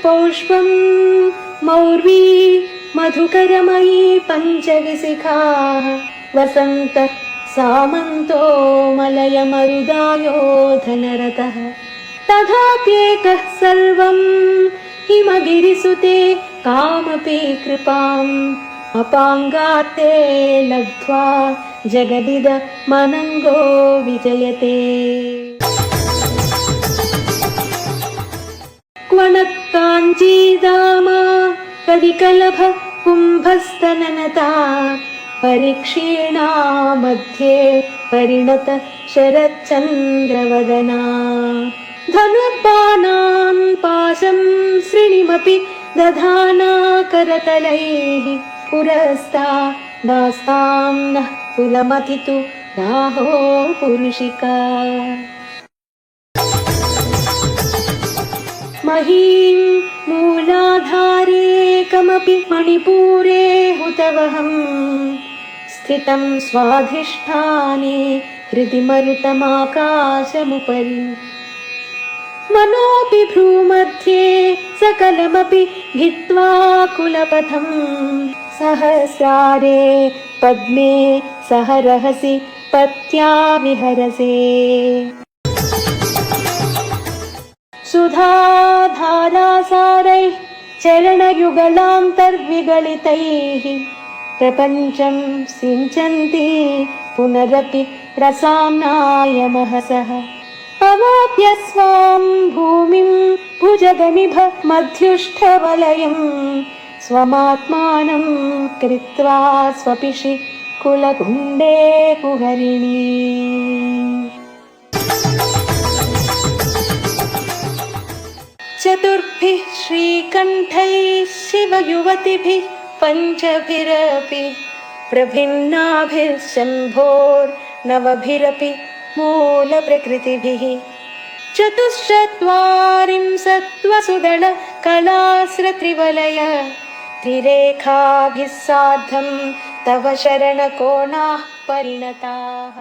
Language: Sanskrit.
पौष्पं मौर्वी मधुकरमयी पञ्चविशिखाः वसन्तः सामन्तो मलयमरुदायो धनरतः तथाप्येकः सर्वं हिमगिरिसुते कामपि कृपाम् अपाङ्गाते लब्ध्वा जगदिद मनङ्गो विजयते क्वणत्काञ्चीदाम कदिकलभ कुम्भस्तननता परिक्षीणा मध्ये परिणत शरच्चन्द्रवदना धनुर्बाणान् पाशं श्रेणिमपि दधाना करतलैः पुरस्ता दास्तां नः कुलमथितु राहो पुरुषिका महीं मूलाधारेकमपि मणिपूरे हुतवहं स्थितं स्वाधिष्ठाने हृदि मरुतमाकाशमुपरि मनोऽपि भ्रूमध्ये सकलमपि भित्त्वा कुलपथं सहस्रारे पद्मे सहरहसि पत्या विहरसे सुधाधारासारैः चरणयुगलान्तर्विगलितैः प्रपञ्चं सिञ्चन्ति पुनरपि रसाम्नाय महसः अवाप्य स्वां भूमिं भुजगनिभ मध्युष्ठवलयं स्वमात्मानं कृत्वा स्वपिषि कुलकुण्डे कुहरिणी चतुर्भिः श्रीकण्ठैः शिवयुवतिभिः पञ्चभिरपि प्रभिन्नाभिः शम्भोर्नवभिरपि मूलप्रकृतिभिः चतुश्चत्वारिंशत्वसुदल कलास्रत्रिवलय त्रिरेखाभिः सार्धं तव शरणकोणाः परिणताः।